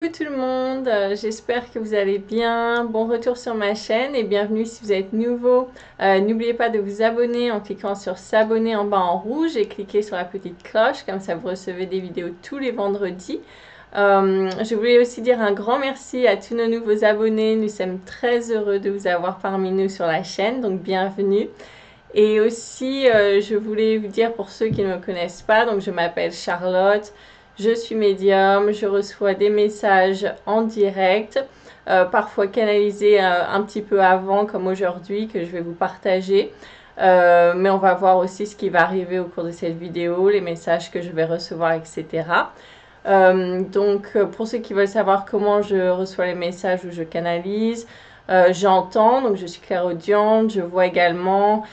Coucou tout le monde, j'espère que vous allez bien. Bon retour sur ma chaîne et bienvenue si vous êtes nouveau. N'oubliez pas de vous abonner en cliquant sur s'abonner en bas en rouge et cliquez sur la petite cloche, comme ça vous recevez des vidéos tous les vendredis. Je voulais aussi dire un grand merci à tous nos nouveaux abonnés. Nous sommes très heureux de vous avoir parmi nous sur la chaîne, donc bienvenue. Et aussi, je voulais vous dire pour ceux qui ne me connaissent pas, donc je m'appelle Charlotte, je suis médium, je reçois des messages en direct, parfois canalisés un petit peu avant comme aujourd'hui que je vais vous partager. Mais on va voir aussi ce qui va arriver au cours de cette vidéo, les messages que je vais recevoir, etc. Donc pour ceux qui veulent savoir comment je reçois les messages ou je canalise, j'entends, donc je suis clairaudiente, je vois également,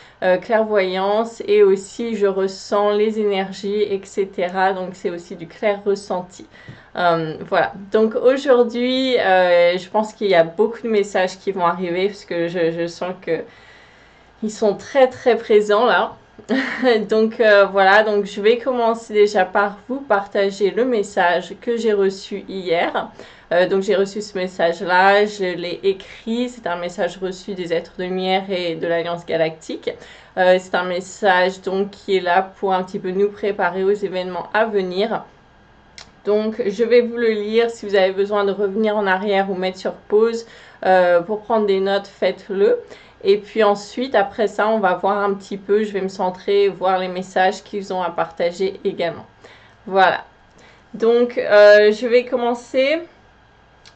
clairvoyance et aussi je ressens les énergies, etc. Donc c'est aussi du clair ressenti. Voilà, donc aujourd'hui, je pense qu'il y a beaucoup de messages qui vont arriver parce que je sens que ils sont très très présents là. Donc voilà, donc je vais commencer déjà par vous partager le message que j'ai reçu hier. Donc j'ai reçu ce message-là, je l'ai écrit, c'est un message reçu des êtres de lumière et de l'Alliance Galactique. C'est un message donc qui est là pour un petit peu nous préparer aux événements à venir. Donc je vais vous le lire, si vous avez besoin de revenir en arrière ou mettre sur pause pour prendre des notes, faites-le. Et puis ensuite, après ça, on va voir un petit peu, je vais me centrer, voir les messages qu'ils ont à partager également. Voilà. Donc, je vais commencer.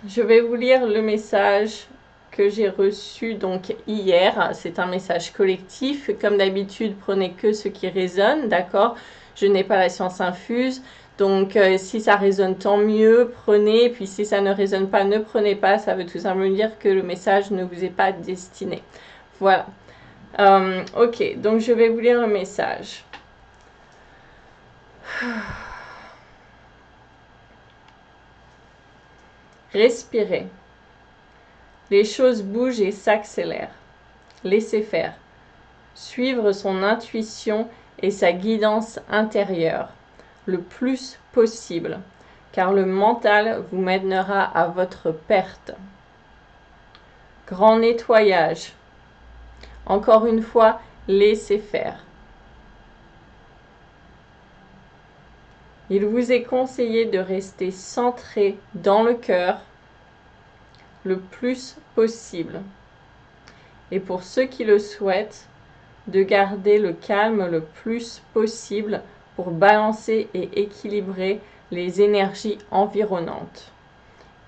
Je vais vous lire le message que j'ai reçu donc hier. C'est un message collectif. Comme d'habitude, prenez que ce qui résonne, d'accord? Je n'ai pas la science infuse. Donc, si ça résonne, tant mieux, prenez. Et puis, si ça ne résonne pas, ne prenez pas. Ça veut tout simplement dire que le message ne vous est pas destiné. Voilà. Ok, donc je vais vous lire le message. Respirez. Les choses bougent et s'accélèrent. Laissez faire. Suivre son intuition et sa guidance intérieure le plus possible, car le mental vous mènera à votre perte. Grand nettoyage. Encore une fois, laissez faire. Il vous est conseillé de rester centré dans le cœur le plus possible. Et pour ceux qui le souhaitent, de garder le calme le plus possible pour balancer et équilibrer les énergies environnantes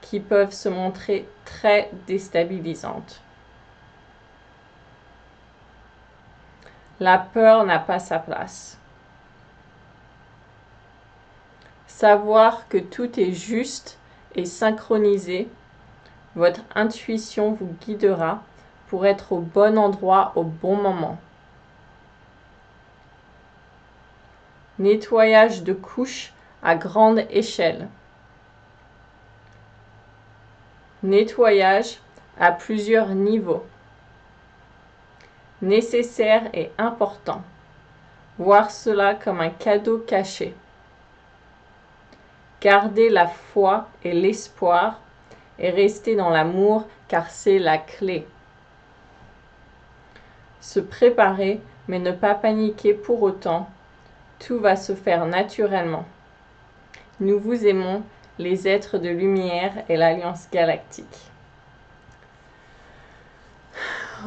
qui peuvent se montrer très déstabilisantes. La peur n'a pas sa place. Savoir que tout est juste et synchronisé, votre intuition vous guidera pour être au bon endroit au bon moment. Nettoyage de couches à grande échelle. Nettoyage à plusieurs niveaux. Nécessaire et important. Voir cela comme un cadeau caché. Garder la foi et l'espoir et rester dans l'amour car c'est la clé. Se préparer mais ne pas paniquer pour autant. Tout va se faire naturellement. Nous vous aimons, les êtres de lumière et l'Alliance Galactique.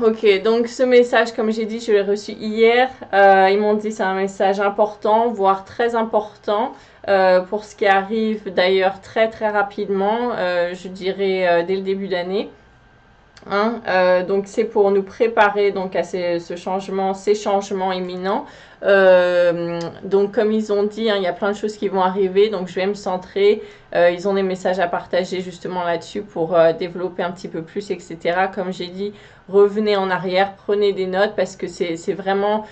Ok, donc ce message, comme j'ai dit, je l'ai reçu hier. Ils m'ont dit que c'est un message important, voire très important, pour ce qui arrive d'ailleurs très très rapidement, je dirais dès le début d'année. Donc c'est pour nous préparer donc à ces changements imminents. Donc comme ils ont dit, il y a plein de choses qui vont arriver, donc je vais me centrer. Ils ont des messages à partager justement là-dessus pour développer un petit peu plus, etc. Comme j'ai dit, revenez en arrière, prenez des notes parce que c'est vraiment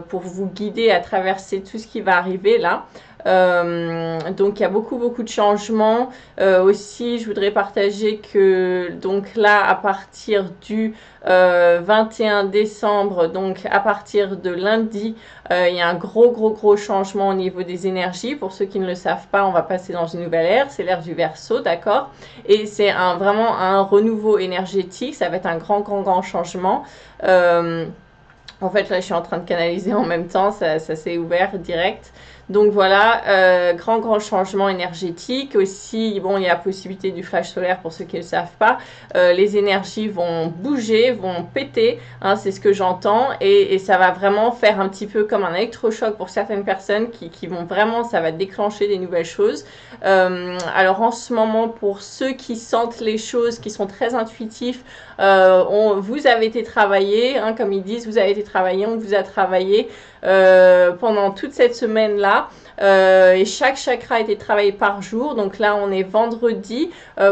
pour vous guider à traverser tout ce qui va arriver là. Donc il y a beaucoup de changements. Aussi, je voudrais partager que donc là, à partir du 21 décembre, donc à partir de lundi, il y a un gros changement au niveau des énergies. Pour ceux qui ne le savent pas, on va passer dans une nouvelle ère. solaire, c'est l'ère du Verseau, d'accord? Et c'est vraiment un renouveau énergétique, ça va être un grand changement. En fait, là, je suis en train de canaliser en même temps, ça s'est ouvert direct. Donc voilà, grand changement énergétique. Aussi, bon, il y a la possibilité du flash solaire pour ceux qui ne le savent pas. Les énergies vont bouger, vont péter, hein, c'est ce que j'entends. Et ça va vraiment faire un petit peu comme un électrochoc pour certaines personnes qui vont vraiment, ça va déclencher des nouvelles choses. Alors en ce moment, pour ceux qui sentent les choses, qui sont très intuitifs, vous avez été travaillé, hein, comme ils disent, vous avez été travaillé, on vous a travaillé pendant toute cette semaine-là. Et chaque chakra a été travaillé par jour. Donc là, on est vendredi.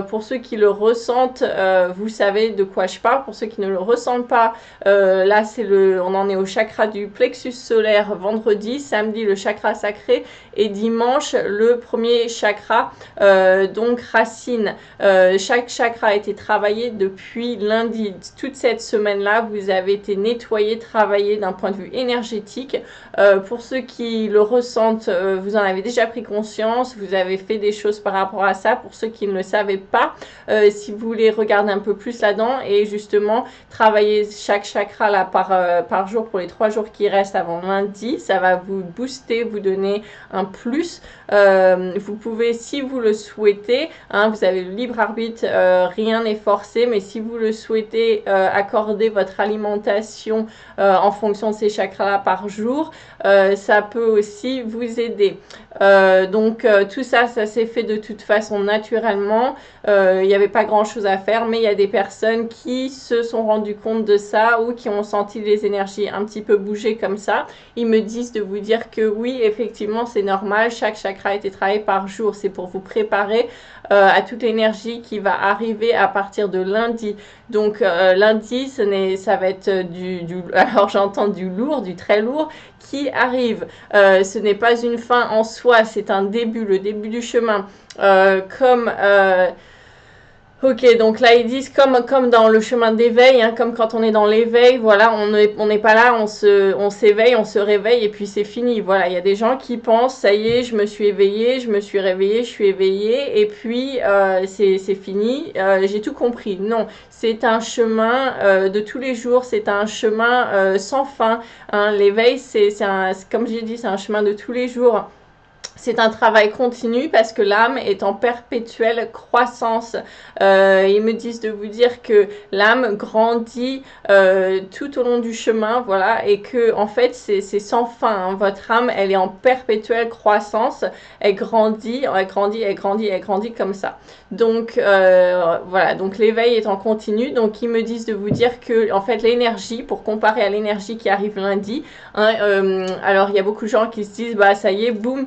Pour ceux qui le ressentent, vous savez de quoi je parle. Pour ceux qui ne le ressentent pas, là, on en est au chakra du plexus solaire vendredi, samedi le chakra sacré et dimanche le premier chakra, donc racine. Chaque chakra a été travaillé depuis lundi. Toute cette semaine-là, vous avez été nettoyé, travaillé d'un point de vue énergétique. Pour ceux qui le ressentent, vous en avez déjà pris conscience, vous avez fait des choses par rapport à ça. Pour ceux qui ne le savaient pas, si vous voulez regarder un peu plus là-dedans et justement travailler chaque chakra là par jour pour les 3 jours qui restent avant lundi, ça va vous booster, vous donner un plus. Vous pouvez, si vous le souhaitez, hein, vous avez le libre arbitre, rien n'est forcé, mais si vous le souhaitez, accorder votre alimentation en fonction de ces chakras-là par jour, ça peut aussi vous aider. Donc tout ça s'est fait de toute façon naturellement. Il n'y avait pas grand chose à faire, mais il y a des personnes qui se sont rendues compte de ça ou qui ont senti les énergies un petit peu bouger comme ça. Ils me disent de vous dire que oui, effectivement, c'est normal. Chaque chakra a été travaillé par jour. C'est pour vous préparer à toute l'énergie qui va arriver à partir de lundi. Donc lundi, ça va être alors j'entends du lourd, du très lourd qui arrive. Ce n'est pas une fin en soi, c'est un début, le début du chemin. Ok, donc là ils disent comme dans le chemin d'éveil, hein, comme quand on est dans l'éveil, voilà, on n'est pas là, on s'éveille, on se réveille et puis c'est fini. Voilà, il y a des gens qui pensent, ça y est, je me suis éveillée, je me suis réveillée, je suis éveillée et puis c'est fini, j'ai tout compris. Non, c'est un chemin de tous les jours, c'est un chemin sans fin. Hein. L'éveil, comme j'ai dit, c'est un chemin de tous les jours. C'est un travail continu parce que l'âme est en perpétuelle croissance. Ils me disent de vous dire que l'âme grandit tout au long du chemin, voilà, et que en fait c'est sans fin. Hein. Votre âme, elle est en perpétuelle croissance. Elle grandit comme ça. Donc voilà, donc l'éveil est en continu. Donc ils me disent de vous dire que en fait l'énergie, pour comparer à l'énergie qui arrive lundi, hein, alors il y a beaucoup de gens qui se disent bah ça y est, boum.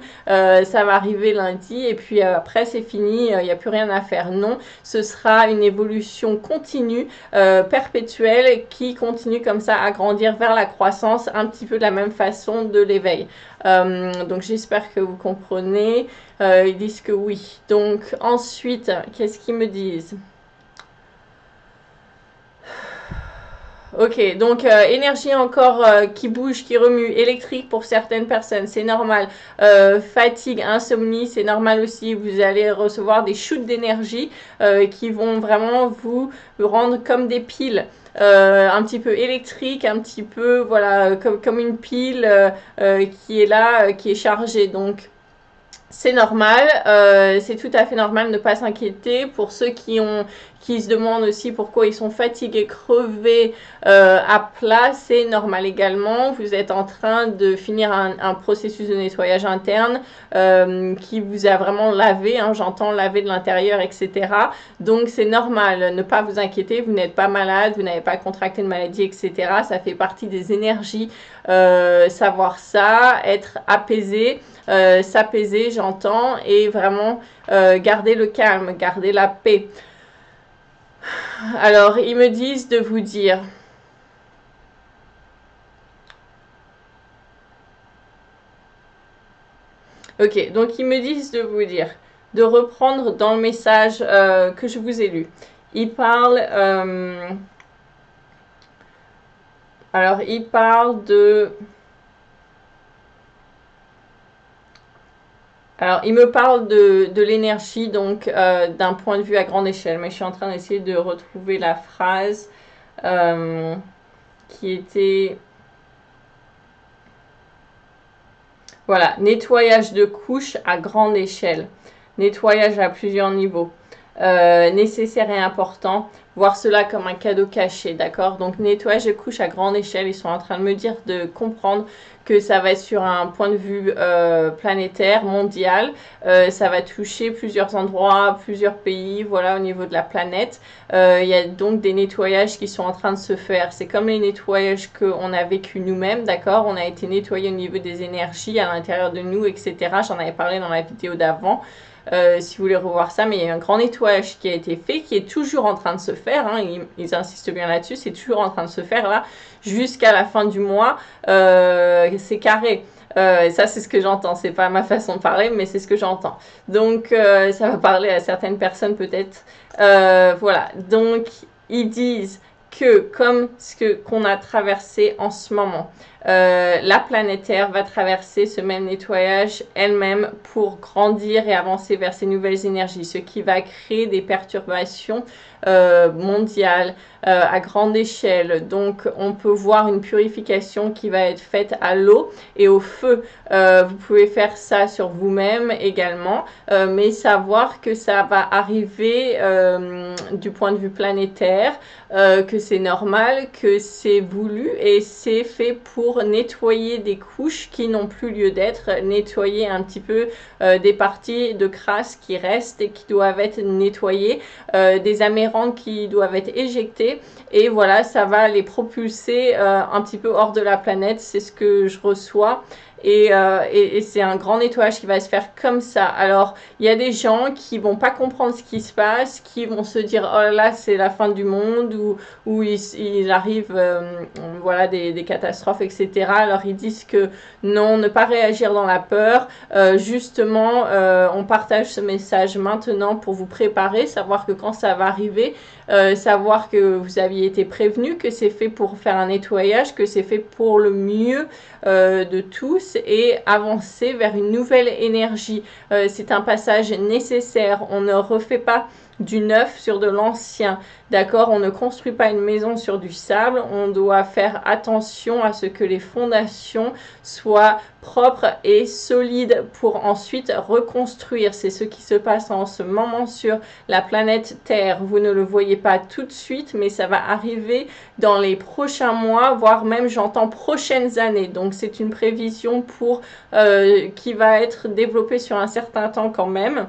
Ça va arriver lundi et puis après c'est fini, il n'y a plus rien à faire. Non, ce sera une évolution continue, perpétuelle, qui continue comme ça à grandir vers la croissance, un petit peu de la même façon de l'éveil. Donc j'espère que vous comprenez. Ils disent que oui. Donc ensuite, qu'est-ce qu'ils me disent ? Ok, donc énergie encore qui bouge, qui remue, électrique pour certaines personnes, c'est normal. Fatigue, insomnie, c'est normal aussi. Vous allez recevoir des shoots d'énergie qui vont vraiment vous rendre comme des piles. Un petit peu électrique, un petit peu voilà comme une pile qui est là, qui est chargée. Donc c'est normal, c'est tout à fait normal de ne pas s'inquiéter. Pour ceux qui se demandent aussi pourquoi ils sont fatigués, crevés, à plat, c'est normal également. Vous êtes en train de finir un processus de nettoyage interne qui vous a vraiment lavé, hein, j'entends laver de l'intérieur, etc. Donc c'est normal, ne pas vous inquiéter, vous n'êtes pas malade, vous n'avez pas contracté de maladie, etc. Ça fait partie des énergies, savoir ça, être apaisé. S'apaiser, j'entends, et vraiment garder le calme, garder la paix. Alors, ils me disent de vous dire... Ok, donc ils me disent de vous dire, de reprendre dans le message que je vous ai lu. Ils parlent... alors, ils parlent de... Alors, il me parle de l'énergie, donc d'un point de vue à grande échelle, mais je suis en train d'essayer de retrouver la phrase euh, qui était... Voilà, nettoyage de couches à grande échelle, nettoyage à plusieurs niveaux, nécessaire et important, voir cela comme un cadeau caché, d'accord? Donc nettoyage de couches à grande échelle, ils sont en train de me dire de comprendre que ça va être sur un point de vue planétaire, mondial, ça va toucher plusieurs endroits, plusieurs pays, voilà, au niveau de la planète. Il y a donc des nettoyages qui sont en train de se faire. C'est comme les nettoyages qu'on a vécu nous-mêmes, d'accord? On a été nettoyé au niveau des énergies à l'intérieur de nous, etc. J'en avais parlé dans la vidéo d'avant. Si vous voulez revoir ça, mais il y a un grand nettoyage qui a été fait, qui est toujours en train de se faire, hein, ils insistent bien là-dessus, c'est toujours en train de se faire là, jusqu'à la fin du mois, c'est carré. Ça, c'est ce que j'entends. C'est pas ma façon de parler, mais c'est ce que j'entends. Donc, ça va parler à certaines personnes peut-être. Voilà. Donc, ils disent que comme ce qu'on a traversé en ce moment, la planète Terre va traverser ce même nettoyage elle-même pour grandir et avancer vers ces nouvelles énergies, ce qui va créer des perturbations mondiales à grande échelle. Donc on peut voir une purification qui va être faite à l'eau et au feu. Vous pouvez faire ça sur vous-même également, mais savoir que ça va arriver du point de vue planétaire, que c'est normal, que c'est voulu et c'est fait pour nettoyer des couches qui n'ont plus lieu d'être, nettoyer un petit peu des parties de crasse qui restent et qui doivent être nettoyées, des amérantes qui doivent être éjectées, et voilà, ça va les propulser un petit peu hors de la planète. C'est ce que je reçois. Et c'est un grand nettoyage qui va se faire comme ça. Alors, il y a des gens qui vont pas comprendre ce qui se passe, qui vont se dire oh là là, c'est la fin du monde, ou il arrive voilà, des catastrophes, etc. Alors, ils disent que non, ne pas réagir dans la peur. Justement, on partage ce message maintenant pour vous préparer, savoir que quand ça va arriver, savoir que vous aviez été prévenu, que c'est fait pour faire un nettoyage, que c'est fait pour le mieux de tous et avancer vers une nouvelle énergie. C'est un passage nécessaire. On ne refait pas du neuf sur de l'ancien, d'accord? On ne construit pas une maison sur du sable. On doit faire attention à ce que les fondations soient propres et solides pour ensuite reconstruire. C'est ce qui se passe en ce moment sur la planète Terre. Vous ne le voyez pas tout de suite, mais ça va arriver dans les prochains mois, voire même j'entends prochaines années. Donc c'est une prévision pour qui va être développée sur un certain temps quand même.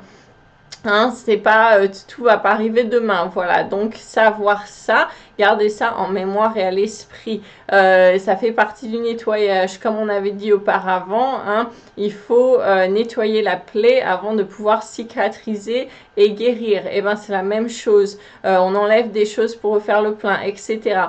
Hein, c'est pas tout va pas arriver demain, voilà. Donc savoir ça, garder ça en mémoire et à l'esprit, ça fait partie du nettoyage. Comme on avait dit auparavant, hein, il faut nettoyer la plaie avant de pouvoir cicatriser et guérir. Et ben c'est la même chose. On enlève des choses pour refaire le plein, etc.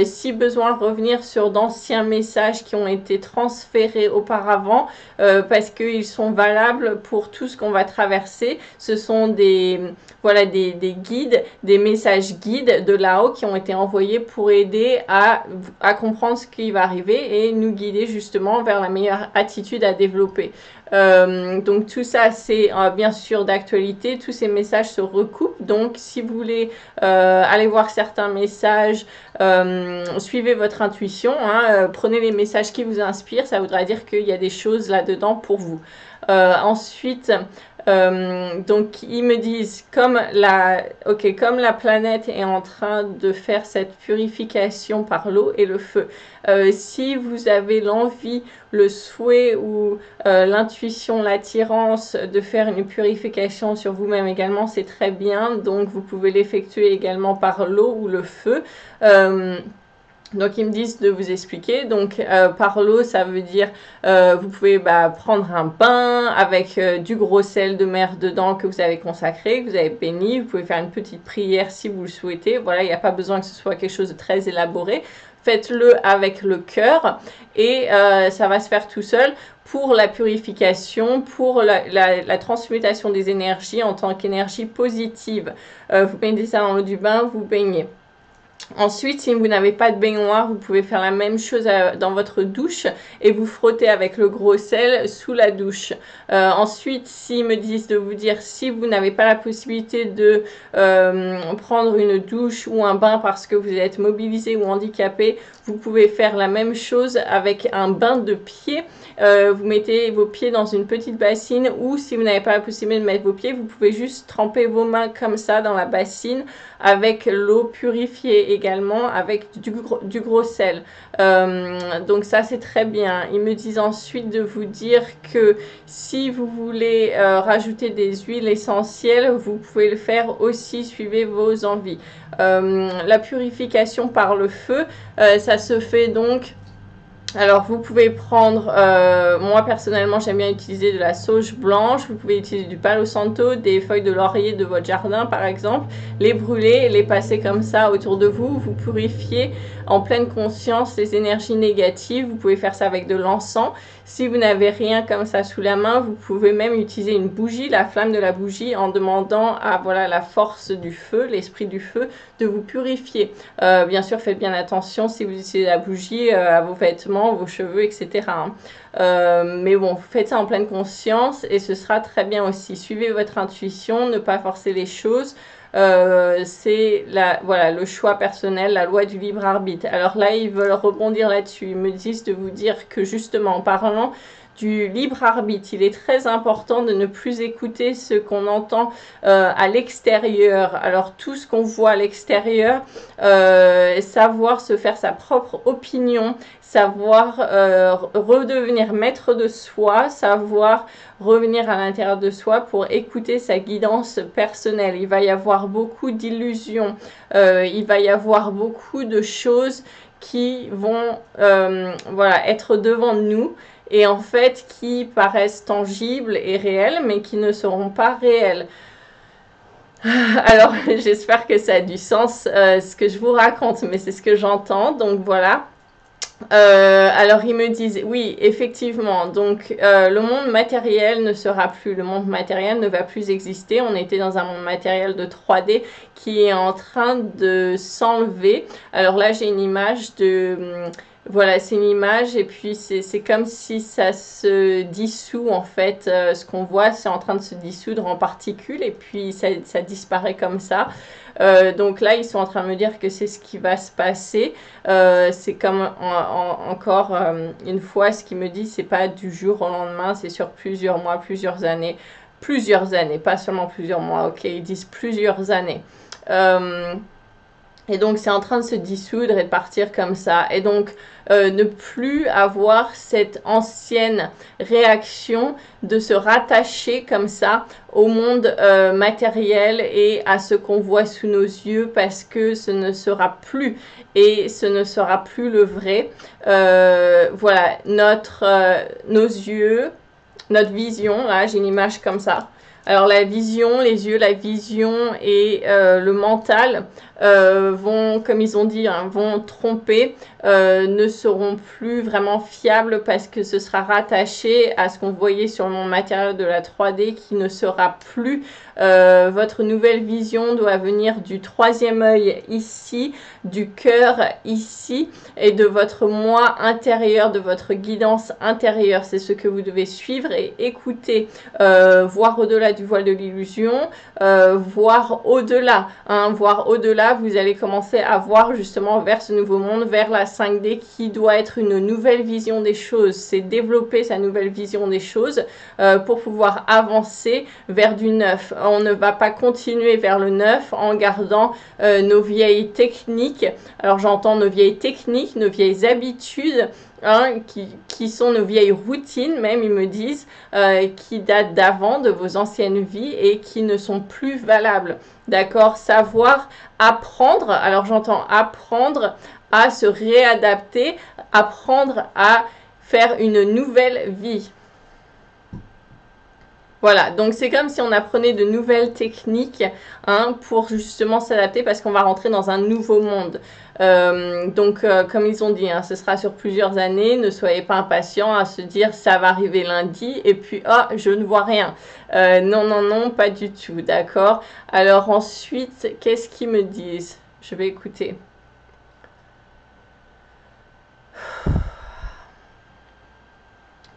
Si besoin, revenir sur d'anciens messages qui ont été transférés auparavant, parce qu'ils sont valables pour tout ce qu'on va traverser. Ce sont des guides, des messages guides de là-haut qui ont été envoyés pour aider à comprendre ce qui va arriver et nous guider justement vers la meilleure attitude à développer. Donc tout ça c'est bien sûr d'actualité, tous ces messages se recoupent, donc si vous voulez aller voir certains messages, suivez votre intuition, hein, prenez les messages qui vous inspirent, ça voudra dire qu'il y a des choses là-dedans pour vous. Ensuite, donc ils me disent comme la planète est en train de faire cette purification par l'eau et le feu, si vous avez l'envie, le souhait ou l'intuition, l'attirance de faire une purification sur vous-même également, c'est très bien. Donc vous pouvez l'effectuer également par l'eau ou le feu. Donc ils me disent de vous expliquer. Donc par l'eau, ça veut dire vous pouvez prendre un bain avec du gros sel de mer dedans que vous avez consacré, que vous avez béni. Vous pouvez faire une petite prière si vous le souhaitez. Voilà, il n'y a pas besoin que ce soit quelque chose de très élaboré. Faites-le avec le cœur et ça va se faire tout seul pour la purification, pour la transmutation des énergies en tant qu'énergie positive. Vous mettez ça dans l'eau du bain, vous baignez. Ensuite, si vous n'avez pas de baignoire, vous pouvez faire la même chose dans votre douche et vous frotter avec le gros sel sous la douche. Ensuite, s'ils me disent de vous dire si vous n'avez pas la possibilité de prendre une douche ou un bain parce que vous êtes mobilisé ou handicapé, vous pouvez faire la même chose avec un bain de pied. Vous mettez vos pieds dans une petite bassine ou si vous n'avez pas la possibilité de mettre vos pieds, vous pouvez juste tremper vos mains comme ça dans la bassine avec l'eau purifiée également avec du gros sel. Donc ça c'est très bien. Ils me disent ensuite de vous dire que si vous voulez rajouter des huiles essentielles, vous pouvez le faire aussi, suivez vos envies. La purification par le feu, ça se fait donc... Alors, vous pouvez prendre, moi personnellement, j'aime bien utiliser de la sauge blanche. Vous pouvez utiliser du palo santo, des feuilles de laurier de votre jardin, par exemple. Les brûler, les passer comme ça autour de vous. Vous purifiez en pleine conscience les énergies négatives. Vous pouvez faire ça avec de l'encens. Si vous n'avez rien comme ça sous la main, vous pouvez même utiliser une bougie, la flamme de la bougie, en demandant à voilà, la force du feu, l'esprit du feu, de vous purifier. Bien sûr, faites bien attention si vous utilisez la bougie à vos vêtements, vos cheveux, etc. Mais bon, vous faites ça en pleine conscience et ce sera très bien aussi. Suivez votre intuition, ne pas forcer les choses. C'est voilà, le choix personnel, la loi du libre arbitre. Alors là, ils veulent rebondir là-dessus. Ils me disent de vous dire que justement, en parlant du libre arbitre, il est très important de ne plus écouter ce qu'on entend à l'extérieur. Alors tout ce qu'on voit à l'extérieur, savoir se faire sa propre opinion, savoir redevenir maître de soi, savoir revenir à l'intérieur de soi pour écouter sa guidance personnelle. Il va y avoir beaucoup d'illusions, il va y avoir beaucoup de choses qui vont voilà, être devant nous et en fait qui paraissent tangibles et réelles mais qui ne seront pas réelles. Alors j'espère que ça a du sens ce que je vous raconte, mais c'est ce que j'entends, donc voilà. Alors ils me disent, oui, effectivement, donc le monde matériel ne sera plus, le monde matériel ne va plus exister. On était dans un monde matériel de 3D qui est en train de s'enlever. Alors là, j'ai une image de... Voilà, c'est une image et puis c'est comme si ça se dissout en fait. Ce qu'on voit, c'est en train de se dissoudre en particules et puis ça disparaît comme ça. Donc là, ils sont en train de me dire que c'est ce qui va se passer. C'est comme encore une fois, ce qu'ils me disent, c'est pas du jour au lendemain, c'est sur plusieurs mois, plusieurs années, pas seulement plusieurs mois, ok, ils disent plusieurs années. Et donc, c'est en train de se dissoudre et de partir comme ça. Et donc, ne plus avoir cette ancienne réaction de se rattacher comme ça au monde matériel et à ce qu'on voit sous nos yeux parce que ce ne sera plus et ce ne sera plus le vrai. Voilà, nos yeux, notre vision, là, j'ai une image comme ça. Alors la vision, les yeux, la vision et le mental vont, comme ils ont dit, hein, vont tromper, ne seront plus vraiment fiables parce que ce sera rattaché à ce qu'on voyait sur le monde matériel de la 3D qui ne sera plus. Votre nouvelle vision doit venir du troisième œil ici, du cœur ici et de votre moi intérieur, de votre guidance intérieure. C'est ce que vous devez suivre et écouter, voir au-delà du voile de l'illusion, voir au-delà, hein, voir au-delà, vous allez commencer à voir justement vers ce nouveau monde, vers la 5D qui doit être une nouvelle vision des choses, c'est développer sa nouvelle vision des choses pour pouvoir avancer vers du neuf. On ne va pas continuer vers le neuf en gardant nos vieilles techniques, alors j'entends nos vieilles techniques, nos vieilles habitudes, hein, qui sont nos vieilles routines, même ils me disent, qui datent d'avant, de vos anciennes vies et qui ne sont plus valables. D'accord? Savoir apprendre, alors j'entends apprendre à se réadapter, apprendre à faire une nouvelle vie. Voilà, donc c'est comme si on apprenait de nouvelles techniques, hein, pour justement s'adapter parce qu'on va rentrer dans un nouveau monde. Donc comme ils ont dit, hein, ce sera sur plusieurs années, ne soyez pas impatients à se dire ça va arriver lundi et puis oh je ne vois rien. Non, non, non, pas du tout, d'accord. Alors ensuite, qu'est-ce qu'ils me disent? Je vais écouter.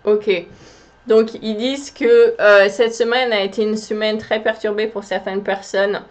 Ok. Donc, ils disent que cette semaine a été une semaine très perturbée pour certaines personnes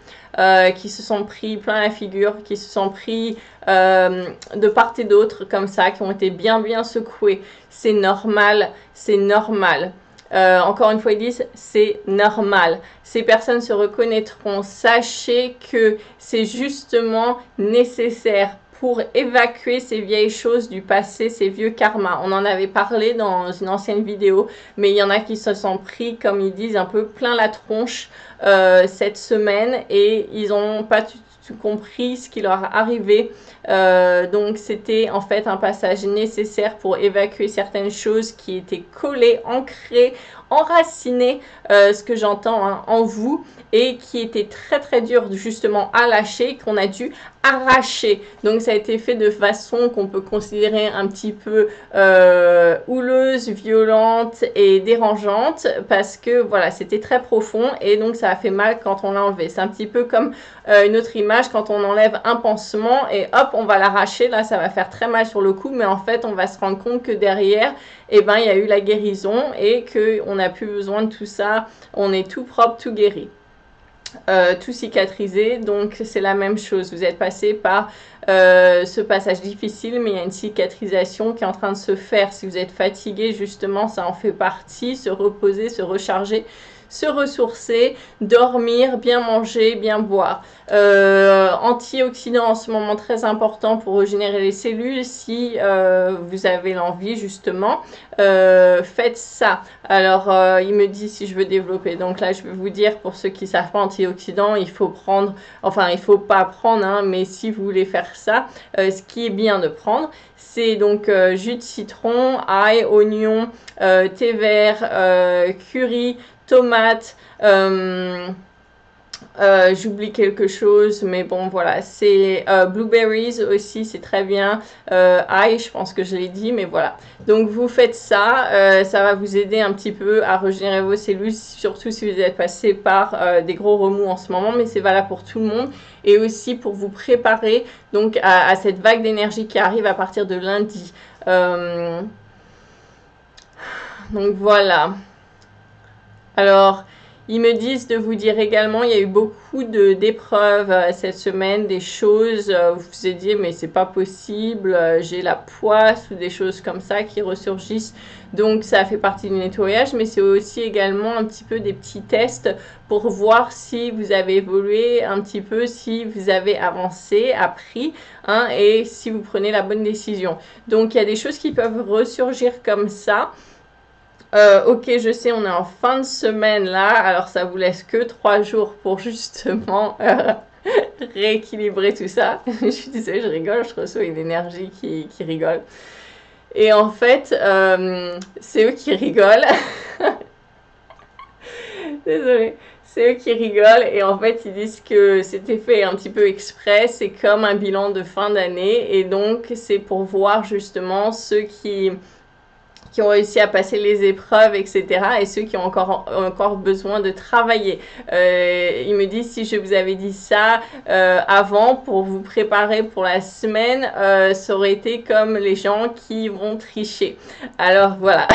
qui se sont pris plein la figure, qui se sont pris de part et d'autre comme ça, qui ont été bien secoués. C'est normal, c'est normal. Encore une fois, ils disent c'est normal. Ces personnes se reconnaîtront. Sachez que c'est justement nécessaire pour évacuer ces vieilles choses du passé, ces vieux karmas. On en avait parlé dans une ancienne vidéo, mais il y en a qui se sont pris, comme ils disent, un peu plein la tronche cette semaine et ils n'ont pas tout compris ce qui leur arrivait. Donc c'était en fait un passage nécessaire pour évacuer certaines choses qui étaient collées, ancrées, enracinées, ce que j'entends hein, en vous, et qui étaient très dur justement à lâcher, qu'on a dû arracher. Donc ça a été fait de façon qu'on peut considérer un petit peu houleuse, violente et dérangeante, parce que voilà, c'était très profond et donc ça a fait mal quand on l'a enlevé. C'est un petit peu comme une autre image quand on enlève un pansement et hop, on va l'arracher. Là, ça va faire très mal sur le coup, mais en fait, on va se rendre compte que derrière, eh ben, il y a eu la guérison et qu'on n'a plus besoin de tout ça. On est tout propre, tout guéri. Tout cicatrisé, donc c'est la même chose. Vous êtes passé par ce passage difficile, mais il y a une cicatrisation qui est en train de se faire. Si vous êtes fatigué, justement, ça en fait partie. Se reposer, se recharger, se ressourcer, dormir, bien manger, bien boire. Antioxydants en ce moment très important pour régénérer les cellules. Si vous avez l'envie justement, faites ça. Alors il me dit si je veux développer. Donc là je vais vous dire pour ceux qui ne savent pas antioxydants, il faut prendre, enfin il faut pas prendre, hein, mais si vous voulez faire ça, ce qui est bien de prendre, c'est donc jus de citron, ail, oignon, thé vert, curry, tomate, j'oublie quelque chose, mais bon voilà, c'est blueberries aussi, c'est très bien, ail, je pense que je l'ai dit, mais voilà. Donc vous faites ça, ça va vous aider un petit peu à régénérer vos cellules, surtout si vous êtes passé par des gros remous en ce moment, mais c'est valable pour tout le monde, et aussi pour vous préparer donc à cette vague d'énergie qui arrive à partir de lundi. Donc voilà. Alors, ils me disent de vous dire également, il y a eu beaucoup d'épreuves cette semaine, des choses, vous vous êtes dit, mais c'est pas possible, j'ai la poisse ou des choses comme ça qui ressurgissent. Donc, ça fait partie du nettoyage, mais c'est aussi également un petit peu des petits tests pour voir si vous avez évolué un petit peu, si vous avez avancé, appris, hein, et si vous prenez la bonne décision. Donc, il y a des choses qui peuvent ressurgir comme ça. Ok, je sais, on est en fin de semaine là, alors ça vous laisse que 3 jours pour justement rééquilibrer tout ça. Je suis désolée, je rigole, je reçois une énergie qui rigole. Et en fait, c'est eux qui rigolent. Désolée. C'est eux qui rigolent et en fait ils disent que c'était fait un petit peu exprès, c'est comme un bilan de fin d'année et donc c'est pour voir justement ceux qui ont réussi à passer les épreuves, etc. et ceux qui ont encore besoin de travailler. Il me dit si je vous avais dit ça avant pour vous préparer pour la semaine, ça aurait été comme les gens qui vont tricher. Alors voilà.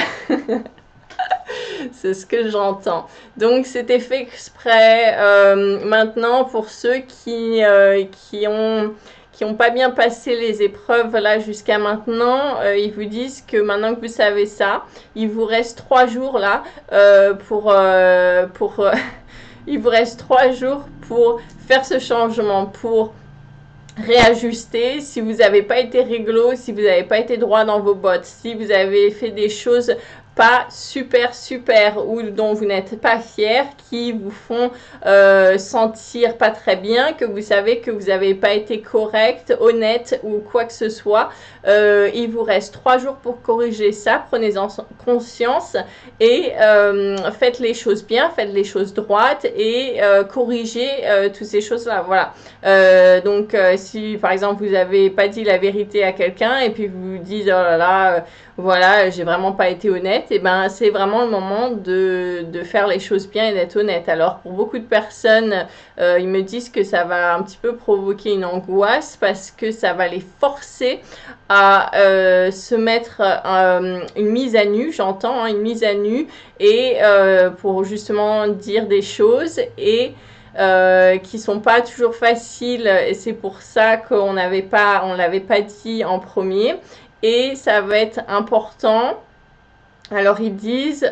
C'est ce que j'entends. Donc c'était fait exprès. Maintenant pour ceux qui ont pas bien passé les épreuves là jusqu'à maintenant, ils vous disent que maintenant que vous savez ça, il vous reste 3 jours là il vous reste 3 jours pour faire ce changement, pour réajuster. Si vous n'avez pas été réglo, si vous n'avez pas été droit dans vos bottes, si vous avez fait des choses pas super ou dont vous n'êtes pas fier, qui vous font sentir pas très bien, que vous savez que vous n'avez pas été correct, honnête ou quoi que ce soit, il vous reste 3 jours pour corriger ça. Prenez-en conscience et faites les choses bien, faites les choses droites et corrigez toutes ces choses là. Voilà. Donc si par exemple vous n'avez pas dit la vérité à quelqu'un et puis vous dites oh là là voilà, j'ai vraiment pas été honnête, honnête, et ben c'est vraiment le moment de faire les choses bien et d'être honnête. Alors pour beaucoup de personnes, ils me disent que ça va un petit peu provoquer une angoisse parce que ça va les forcer à se mettre une mise à nu, j'entends, hein, une mise à nu, et pour justement dire des choses et qui sont pas toujours faciles, et c'est pour ça qu'on l'avait pas dit en premier, et ça va être important. Alors ils disent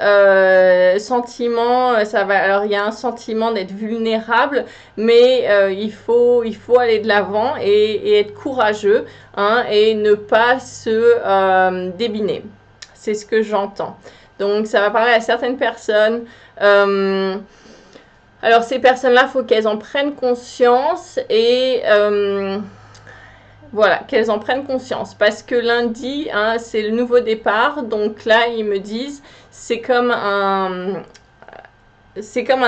sentiment, ça va. Alors il y a un sentiment d'être vulnérable, mais il faut aller de l'avant et être courageux, hein, et ne pas se débiner. C'est ce que j'entends. Donc ça va parler à certaines personnes. Alors ces personnes-là, il faut qu'elles en prennent conscience et voilà, qu'elles en prennent conscience. Parce que lundi, hein, c'est le nouveau départ. Donc là, ils me disent, c'est comme un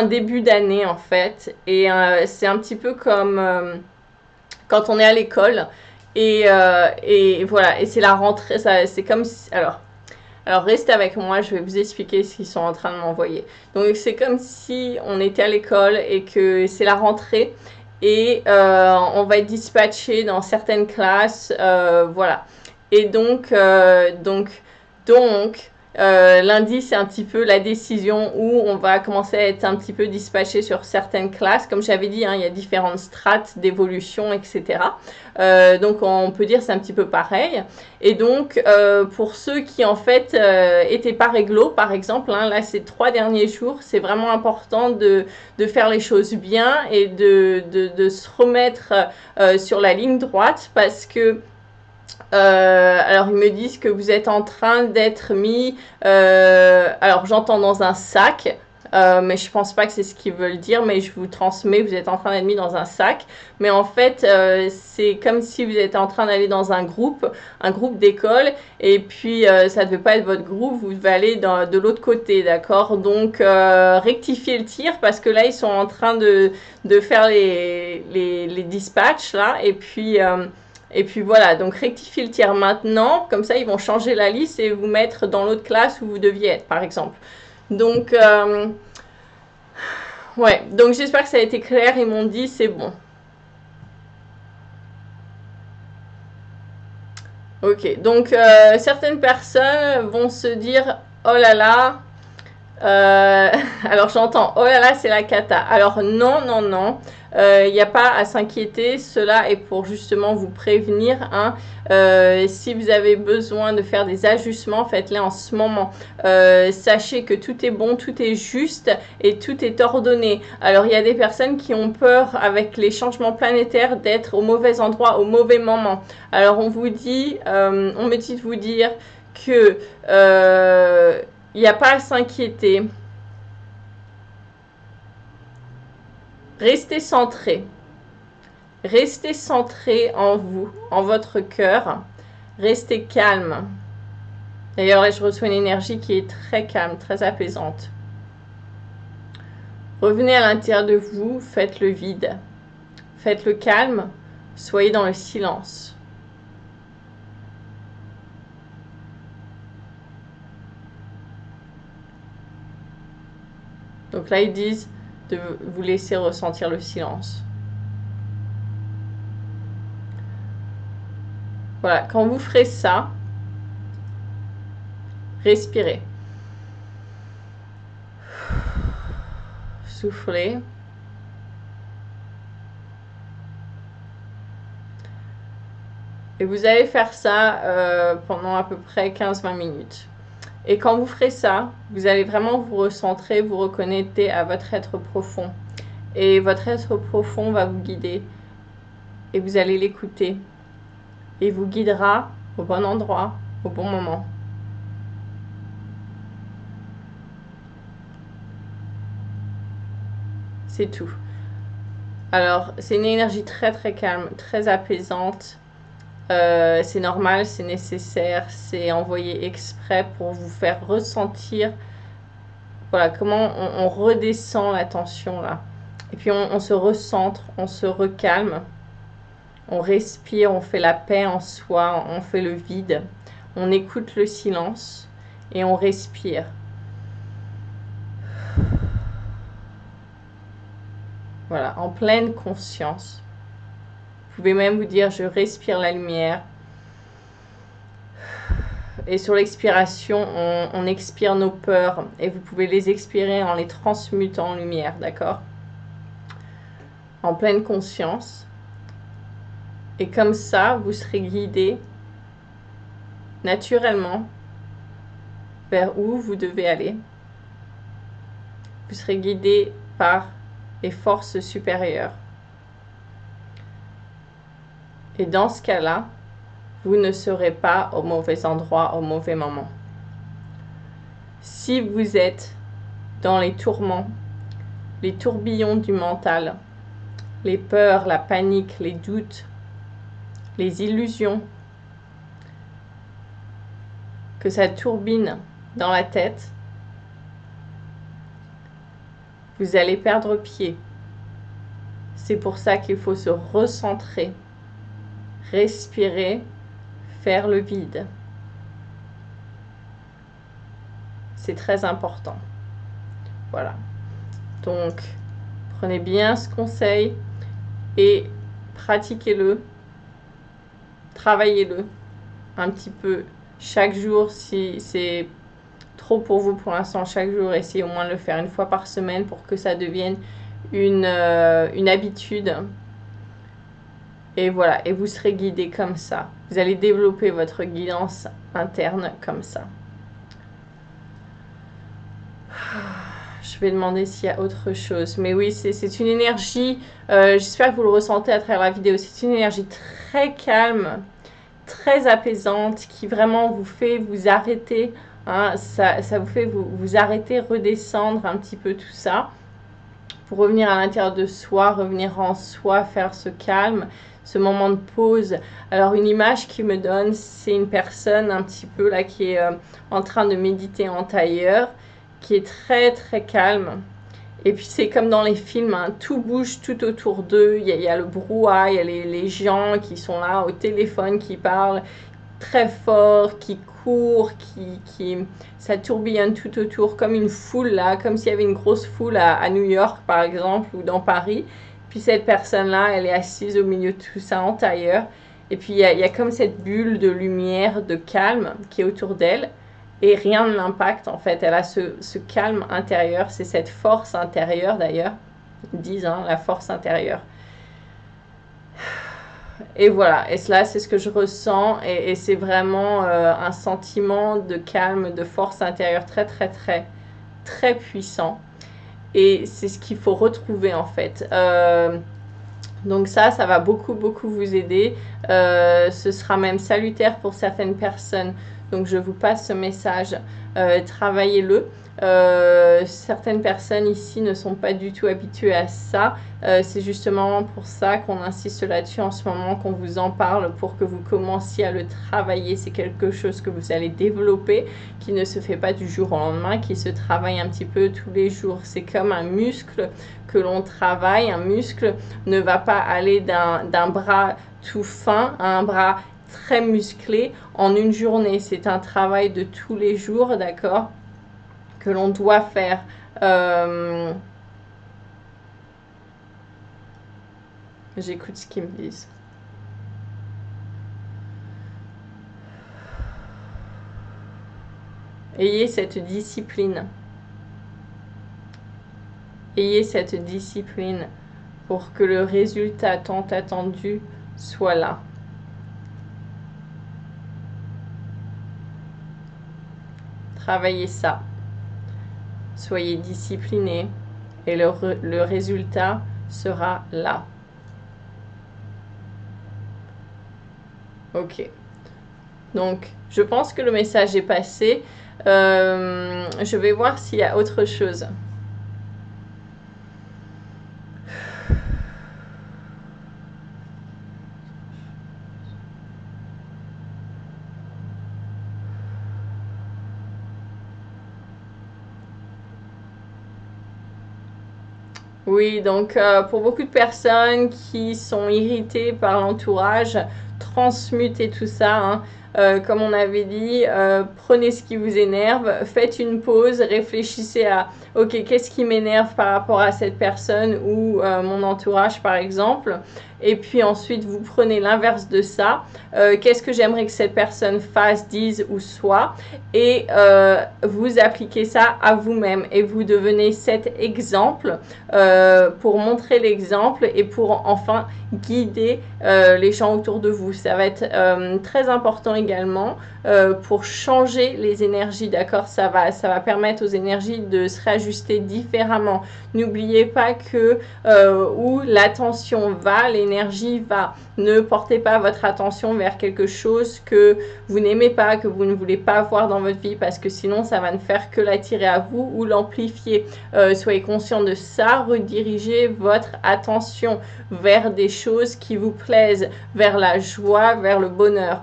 début d'année en fait. Et c'est un petit peu comme quand on est à l'école. Et voilà, et c'est la rentrée. C'est comme si... Alors restez avec moi, je vais vous expliquer ce qu'ils sont en train de m'envoyer. Donc c'est comme si on était à l'école et que c'est la rentrée et on va être dispatché dans certaines classes, voilà. Et donc lundi, c'est un petit peu la décision où on va commencer à être un petit peu dispatché sur certaines classes. Comme j'avais dit, hein, il y a différentes strates d'évolution, etc. Donc on peut dire c'est un petit peu pareil. Et donc pour ceux qui en fait étaient pas réglo, par exemple, hein, là ces 3 derniers jours, c'est vraiment important de faire les choses bien et de se remettre sur la ligne droite, parce que alors ils me disent que vous êtes en train d'être mis, alors j'entends dans un sac, mais je pense pas que c'est ce qu'ils veulent dire, mais je vous transmets, vous êtes en train d'être mis dans un sac, mais en fait c'est comme si vous êtes en train d'aller dans un groupe d'école, et puis ça devait pas être votre groupe, vous devez aller de l'autre côté, d'accord? Donc rectifiez le tir, parce que là ils sont en train de faire les dispatchs là, et puis voilà, donc rectifiez le tir maintenant, comme ça ils vont changer la liste et vous mettre dans l'autre classe où vous deviez être, par exemple. Donc, ouais, donc j'espère que ça a été clair, ils m'ont dit c'est bon. Ok, donc certaines personnes vont se dire, oh là là, alors j'entends, oh là là, c'est la cata. Alors non, non, non, il n'y a pas à s'inquiéter, cela est pour justement vous prévenir, hein. Si vous avez besoin de faire des ajustements, faites-les en ce moment. Sachez que tout est bon, tout est juste et tout est ordonné. Alors il y a des personnes qui ont peur avec les changements planétaires d'être au mauvais endroit au mauvais moment. Alors on vous dit, on me dit de vous dire que il n'y a pas à s'inquiéter. Restez centré. Restez centré en vous, en votre cœur. Restez calme. D'ailleurs, là, je reçois une énergie qui est très calme, très apaisante. Revenez à l'intérieur de vous, faites le vide. Faites le calme, soyez dans le silence. Donc là, ils disent de vous laisser ressentir le silence. Voilà, quand vous ferez ça, respirez. Soufflez. Et vous allez faire ça pendant à peu près 15-20 minutes. Et quand vous ferez ça, vous allez vraiment vous recentrer, vous reconnecter à votre être profond. Et votre être profond va vous guider. Et vous allez l'écouter. Et vous guidera au bon endroit, au bon moment. C'est tout. Alors, c'est une énergie très très calme, très apaisante. C'est normal, c'est nécessaire, c'est envoyé exprès pour vous faire ressentir, voilà, comment on redescend la tension là. Et puis on se recentre, on se recalme, on respire, on fait la paix en soi, on fait le vide, on écoute le silence. et on respire. Voilà, en pleine conscience. Vous pouvez même vous dire, je respire la lumière. Et sur l'expiration, on expire nos peurs. Et vous pouvez les expirer en les transmutant en lumière, d'accord? En pleine conscience. Et comme ça, vous serez guidé naturellement vers où vous devez aller. Vous serez guidé par les forces supérieures. Et dans ce cas-là, vous ne serez pas au mauvais endroit, au mauvais moment. Si vous êtes dans les tourments, les tourbillons du mental, les peurs, la panique, les doutes, les illusions, que ça tourbine dans la tête, vous allez perdre pied. C'est pour ça qu'il faut se recentrer, respirer, faire le vide. C'est très important. Voilà. Donc, prenez bien ce conseil et pratiquez-le, travaillez-le un petit peu chaque jour. Si c'est trop pour vous pour l'instant, chaque jour, essayez au moins de le faire une fois par semaine pour que ça devienne une habitude. Et voilà, et vous serez guidé comme ça. Vous allez développer votre guidance interne comme ça. Je vais demander s'il y a autre chose. Mais oui, c'est une énergie, j'espère que vous le ressentez à travers la vidéo, c'est une énergie très calme, très apaisante, qui vraiment vous fait vous arrêter. Hein, ça vous fait vous arrêter, redescendre un petit peu tout ça. Pour revenir à l'intérieur de soi, revenir en soi, faire ce calme, ce moment de pause. Alors une image qui me donne, c'est une personne un petit peu là qui est en train de méditer en tailleur, qui est très très calme. Et puis c'est comme dans les films, hein, tout bouge tout autour d'eux, il y a le brouhaha, il y a les gens qui sont là au téléphone, qui parlent très fort, qui courent, ça tourbillonne tout autour, comme une foule là, comme s'il y avait une grosse foule à New York par exemple, ou dans Paris. Puis cette personne-là, elle est assise au milieu de tout ça en tailleur. Et puis il y a comme cette bulle de lumière, de calme qui est autour d'elle. Et rien ne l'impacte en fait. Elle a ce calme intérieur, c'est cette force intérieure d'ailleurs. Ils disent, hein, la force intérieure. Et voilà, et cela c'est ce que je ressens. Et c'est vraiment un sentiment de calme, de force intérieure très très très très puissant. Et c'est ce qu'il faut retrouver en fait. Donc ça va beaucoup vous aider. Ce sera même salutaire pour certaines personnes. Donc je vous passe ce message. Travaillez-le. Certaines personnes ici ne sont pas du tout habituées à ça. C'est justement pour ça qu'on insiste là-dessus en ce moment, qu'on vous en parle pour que vous commenciez à le travailler. C'est quelque chose que vous allez développer, qui ne se fait pas du jour au lendemain, qui se travaille un petit peu tous les jours. C'est comme un muscle que l'on travaille. Un muscle ne va pas aller d'un bras tout fin à un bras très musclé en une journée. C'est un travail de tous les jours, d'accord, que l'on doit faire. J'écoute ce qu'ils me disent. Ayez cette discipline. Ayez cette discipline pour que le résultat tant attendu soit là. Travaillez ça. Soyez disciplinés et le résultat sera là. Ok. Donc, je pense que le message est passé. Je vais voir s'il y a autre chose. Oui, donc pour beaucoup de personnes qui sont irritées par l'entourage, transmutez tout ça, hein. Comme on avait dit, prenez ce qui vous énerve, faites une pause, réfléchissez à ok, qu'est-ce qui m'énerve par rapport à cette personne ou mon entourage par exemple, et puis ensuite vous prenez l'inverse de ça, qu'est-ce que j'aimerais que cette personne fasse, dise ou soit, et vous appliquez ça à vous-même et vous devenez cet exemple pour montrer l'exemple et pour enfin guider les gens autour de vous. Ça va être très important également pour changer les énergies, d'accord? Ça va permettre aux énergies de se réajuster différemment. N'oubliez pas que où l'attention va, l'énergie va. Ne portez pas votre attention vers quelque chose que vous n'aimez pas, que vous ne voulez pas voir dans votre vie, parce que sinon ça va ne faire que l'attirer à vous ou l'amplifier. Soyez conscient de ça, redirigez votre attention vers des choses qui vous plaisent, vers la joie, vers le bonheur.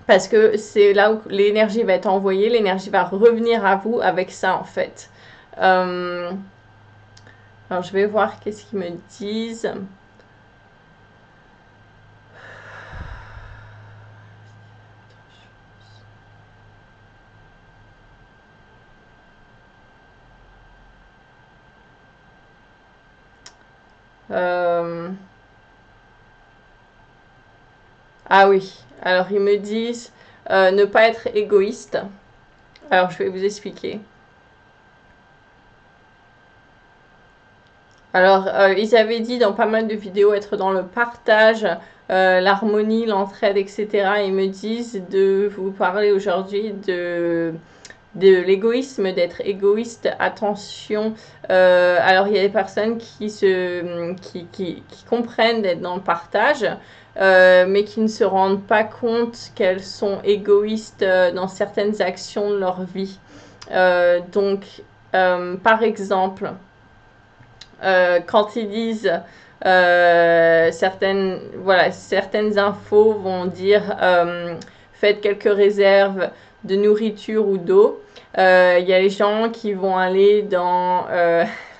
Parce que c'est là où l'énergie va être envoyée, l'énergie va revenir à vous avec ça en fait. Alors je vais voir qu'est-ce qu'ils me disent. Ah oui, alors ils me disent ne pas être égoïste. Alors je vais vous expliquer. Alors ils avaient dit dans pas mal de vidéos être dans le partage, l'harmonie, l'entraide, etc. Ils me disent de vous parler aujourd'hui de l'égoïsme, d'être égoïste. Attention, alors il y a des personnes qui comprennent d'être dans le partage, mais qui ne se rendent pas compte qu'elles sont égoïstes dans certaines actions de leur vie. Donc, par exemple, quand ils disent certaines infos vont dire faites quelques réserves de nourriture ou d'eau. Il y a les gens qui vont aller dans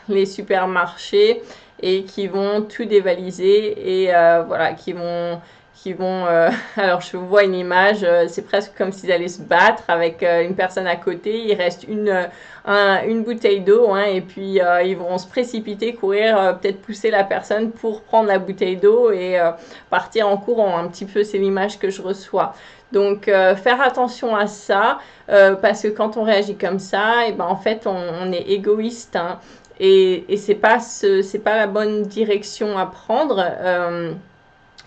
les supermarchés et qui vont tout dévaliser et voilà, qui vont alors je vois une image, c'est presque comme s'ils allaient se battre avec une personne à côté, il reste une bouteille d'eau, hein, et puis ils vont se précipiter, courir, peut-être pousser la personne pour prendre la bouteille d'eau et partir en courant, un petit peu c'est l'image que je reçois. Donc faire attention à ça, parce que quand on réagit comme ça, et ben en fait on est égoïste, hein, et c'est pas la bonne direction à prendre.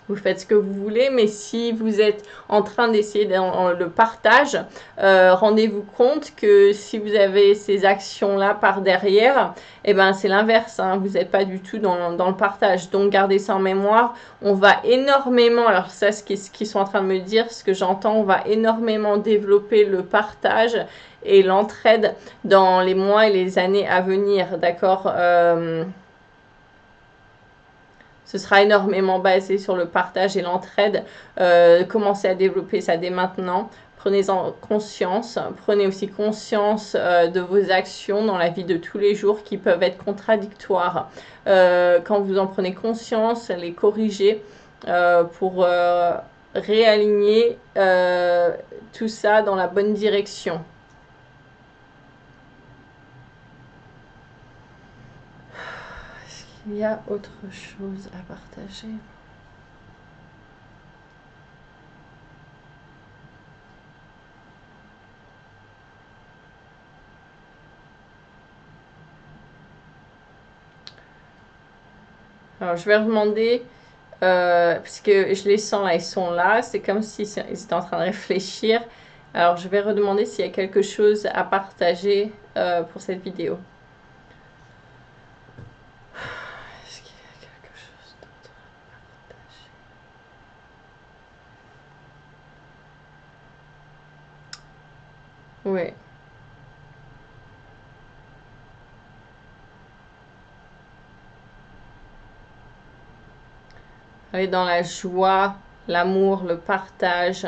Vous faites ce que vous voulez, mais si vous êtes en train d'essayer dans le partage, rendez-vous compte que si vous avez ces actions-là par derrière, eh ben c'est l'inverse, hein, vous n'êtes pas du tout dans le partage. Donc gardez ça en mémoire. On va énormément, alors ça ce qu'ils sont en train de me dire, ce que j'entends, on va énormément développer le partage et l'entraide dans les mois et les années à venir, d'accord? Ce sera énormément basé sur le partage et l'entraide. Commencez à développer ça dès maintenant. Prenez-en conscience. Prenez aussi conscience de vos actions dans la vie de tous les jours qui peuvent être contradictoires. Quand vous en prenez conscience, les corrigez pour réaligner tout ça dans la bonne direction. Il y a autre chose à partager. Alors je vais demander, parce que je les sens là, ils sont là, c'est comme s'ils étaient en train de réfléchir. Alors je vais redemander s'il y a quelque chose à partager pour cette vidéo. Oui. Aller dans la joie, l'amour, le partage.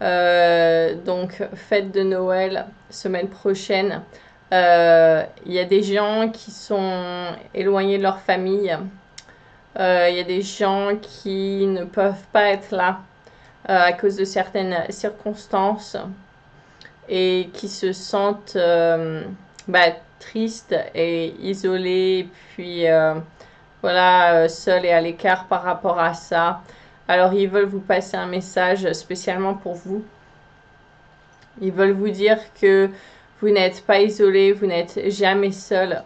Donc, fête de Noël, semaine prochaine. Il y a des gens qui sont éloignés de leur famille. Il y a des gens qui ne peuvent pas être là à cause de certaines circonstances et qui se sentent tristes et isolés, puis voilà, seuls et à l'écart par rapport à ça. Alors ils veulent vous passer un message spécialement pour vous. Ils veulent vous dire que vous n'êtes pas isolé, vous n'êtes jamais seul.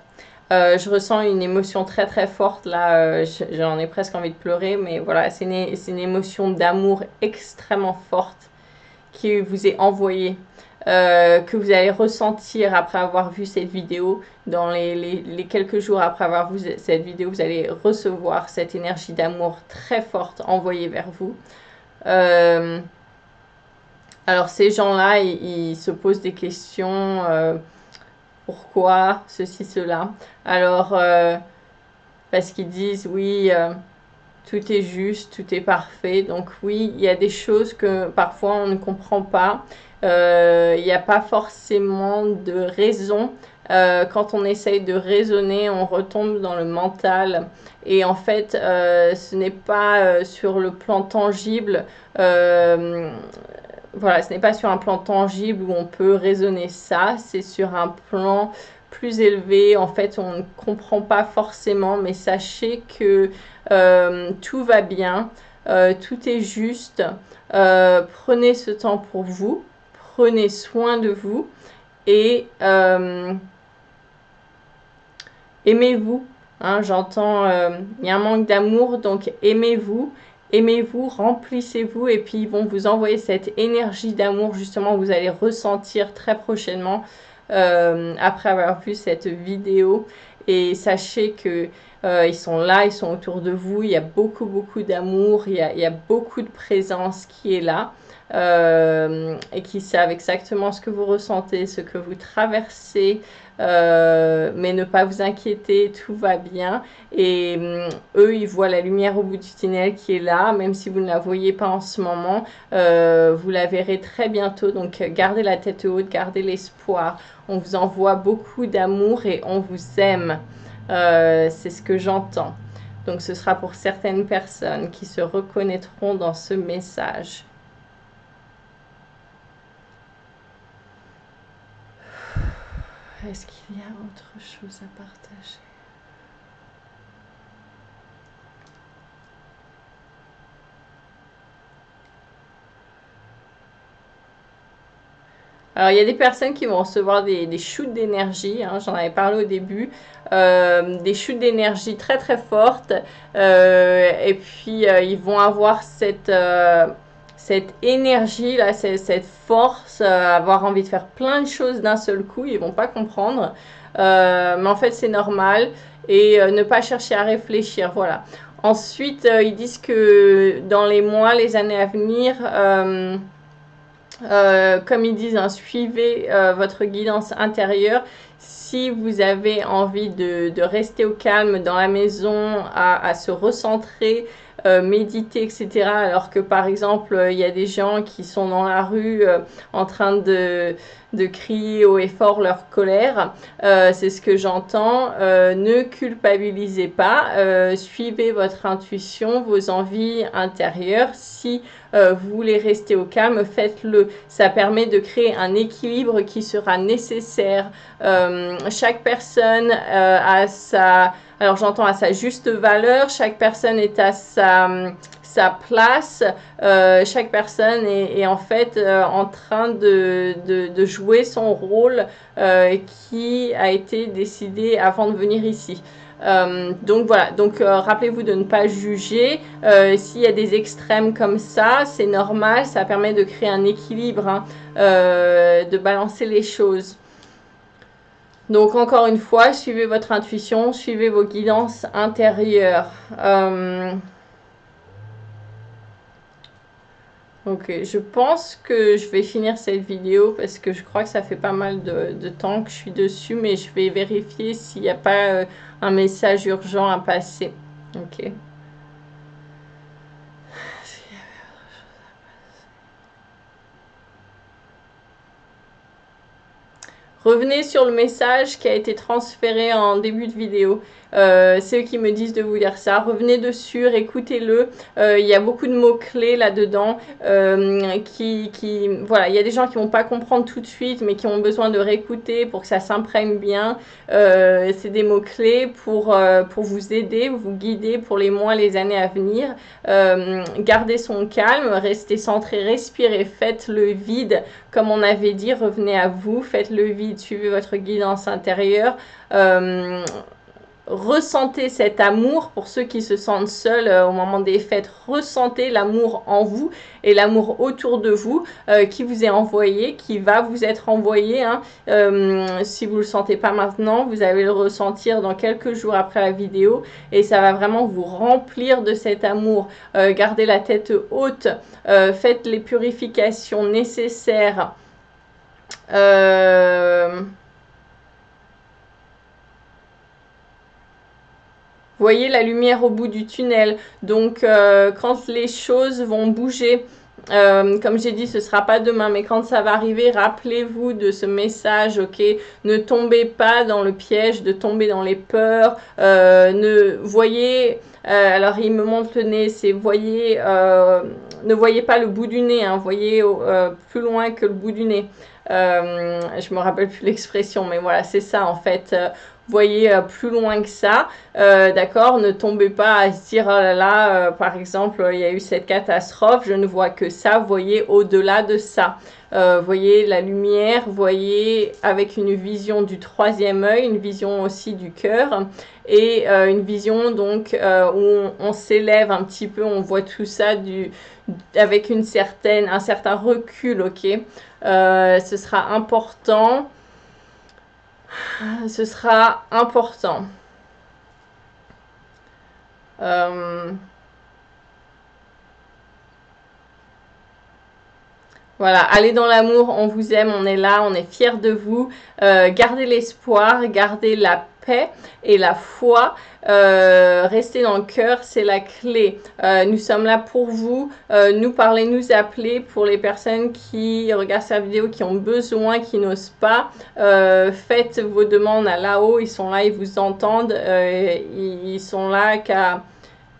Je ressens une émotion très très forte là, j'en ai presque envie de pleurer, mais voilà, c'est une émotion d'amour extrêmement forte qui vous est envoyée, que vous allez ressentir après avoir vu cette vidéo. Dans les quelques jours après avoir vu cette vidéo, vous allez recevoir cette énergie d'amour très forte envoyée vers vous. Alors ces gens-là, ils se posent des questions, pourquoi ceci, cela. Alors, parce qu'ils disent oui, tout est juste, tout est parfait. Donc oui, il y a des choses que parfois on ne comprend pas. Il n'y a pas forcément de raison. Quand on essaye de raisonner, on retombe dans le mental. Et en fait, ce n'est pas sur le plan tangible. Voilà, ce n'est pas sur un plan tangible où on peut raisonner ça. C'est sur un plan plus élevé. En fait, on ne comprend pas forcément, mais sachez que tout va bien, tout est juste. Prenez ce temps pour vous, prenez soin de vous et aimez-vous. Hein, j'entends, il y a un manque d'amour, donc aimez-vous. Aimez-vous, remplissez-vous et puis ils vont vous envoyer cette énergie d'amour justement vous allez ressentir très prochainement après avoir vu cette vidéo. Et sachez que ils sont là, ils sont autour de vous, il y a beaucoup d'amour, il y a beaucoup de présence qui est là. Et qui savent exactement ce que vous ressentez, ce que vous traversez, mais ne pas vous inquiéter, tout va bien. Et eux, ils voient la lumière au bout du tunnel qui est là, même si vous ne la voyez pas en ce moment, vous la verrez très bientôt. Donc gardez la tête haute, gardez l'espoir. On vous envoie beaucoup d'amour et on vous aime. C'est ce que j'entends. Donc ce sera pour certaines personnes qui se reconnaîtront dans ce message. Est-ce qu'il y a autre chose à partager? Alors, il y a des personnes qui vont recevoir des shoots d'énergie, hein, j'en avais parlé au début, des shoots d'énergie très très fortes, et puis ils vont avoir cette énergie, là, cette force, avoir envie de faire plein de choses d'un seul coup, ils vont pas comprendre, mais en fait c'est normal, et ne pas chercher à réfléchir, voilà. Ensuite, ils disent que dans les mois, les années à venir, comme ils disent, hein, suivez votre guidance intérieure. Si vous avez envie de rester au calme dans la maison, à se recentrer, méditer, etc. Alors que par exemple, il y a des gens qui sont dans la rue en train de crier haut et fort leur colère. C'est ce que j'entends. Ne culpabilisez pas. Suivez votre intuition, vos envies intérieures. Si vous voulez rester au calme, faites-le. Ça permet de créer un équilibre qui sera nécessaire. Chaque personne a sa... Alors j'entends à sa juste valeur, chaque personne est à sa place, chaque personne est en fait en train de jouer son rôle qui a été décidé avant de venir ici. Donc voilà, donc rappelez-vous de ne pas juger. S'il y a des extrêmes comme ça, c'est normal, ça permet de créer un équilibre, hein, de balancer les choses. Donc encore une fois, suivez votre intuition, suivez vos guidances intérieures. Ok, je pense que je vais finir cette vidéo parce que je crois que ça fait pas mal de temps que je suis dessus, mais je vais vérifier s'il n'y a pas un message urgent à passer. Ok. Revenez sur le message qui a été transféré en début de vidéo. C'est eux qui me disent de vous lire ça. Revenez dessus, écoutez-le. Il y a beaucoup de mots-clés là-dedans. Voilà, il y a des gens qui vont pas comprendre tout de suite, mais qui ont besoin de réécouter pour que ça s'imprègne bien. C'est des mots-clés pour vous aider, vous guider pour les mois, les années à venir. Gardez son calme, restez centré, respirez, faites le vide. Comme on avait dit, revenez à vous, faites le vide, suivez votre guidance intérieure. Ressentez cet amour pour ceux qui se sentent seuls au moment des fêtes. Ressentez l'amour en vous et l'amour autour de vous qui vous est envoyé, qui va vous être envoyé. Hein. Si vous ne le sentez pas maintenant, vous allez le ressentir dans quelques jours après la vidéo et ça va vraiment vous remplir de cet amour. Gardez la tête haute, faites les purifications nécessaires. Voyez la lumière au bout du tunnel. Donc, quand les choses vont bouger, comme j'ai dit, ce ne sera pas demain, mais quand ça va arriver, rappelez-vous de ce message, ok? Ne tombez pas dans le piège de tomber dans les peurs. Alors il me montre le nez, c'est voyez, ne voyez pas le bout du nez, hein, voyez plus loin que le bout du nez. Je me rappelle plus l'expression, mais voilà, c'est ça en fait. Voyez plus loin que ça, d'accord, ne tombez pas à se dire oh là là, par exemple il y a eu cette catastrophe, je ne vois que ça, voyez au-delà de ça, voyez la lumière, voyez avec une vision du troisième œil, une vision aussi du cœur et une vision donc où on s'élève un petit peu, on voit tout ça avec un certain recul, ok, ce sera important. Ce sera important. Voilà, allez dans l'amour, on vous aime, on est là, on est fiers de vous. Gardez l'espoir, gardez la paix et la foi. Restez dans le cœur, c'est la clé. Nous sommes là pour vous. Nous parler, nous appeler pour les personnes qui regardent cette vidéo, qui ont besoin, qui n'osent pas. Faites vos demandes à là-haut, ils sont là, ils vous entendent. Ils sont là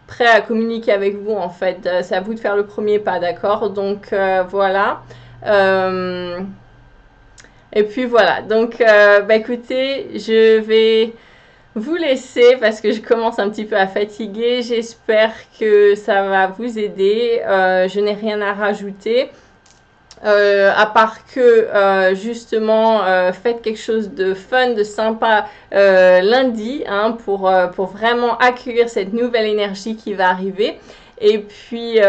prêts à communiquer avec vous en fait. C'est à vous de faire le premier pas, d'accord? Donc voilà. Et puis voilà. Donc écoutez, je vais vous laisser parce que je commence un petit peu à fatiguer. J'espère que ça va vous aider. Je n'ai rien à rajouter. À part que justement faites quelque chose de fun, de sympa lundi hein, pour vraiment accueillir cette nouvelle énergie qui va arriver. Et puis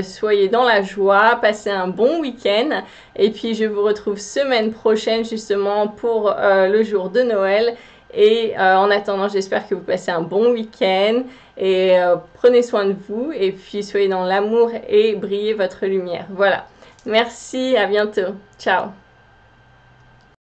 soyez dans la joie, passez un bon week-end. Et puis je vous retrouve semaine prochaine justement pour le jour de Noël. Et en attendant, j'espère que vous passez un bon week-end. Et prenez soin de vous. Et puis soyez dans l'amour et brillez votre lumière. Voilà. Merci, à bientôt. Ciao.